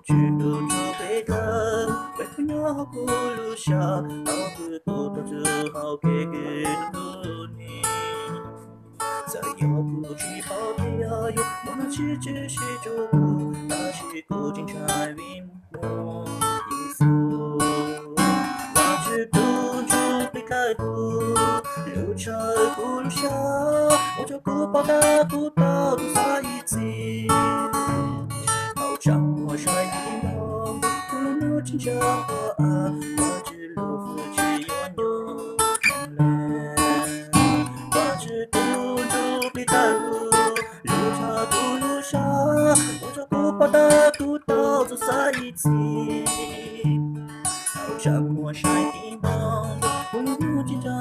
去路就被看，为何要不留下？好的都到最后给了你，再要不去跑掉，有我们去继续走过，那是古今柴云墨一幅，那只孤注被开过，流茶不留下，我就不怕大不到多撒一次。好像我晒地梦，不如母亲讲话啊，我只路夫只有牛梦嘞，我只孤独被带入，路差不路上，我就不怕大不到走撒一次。好像我晒地梦，不如母亲讲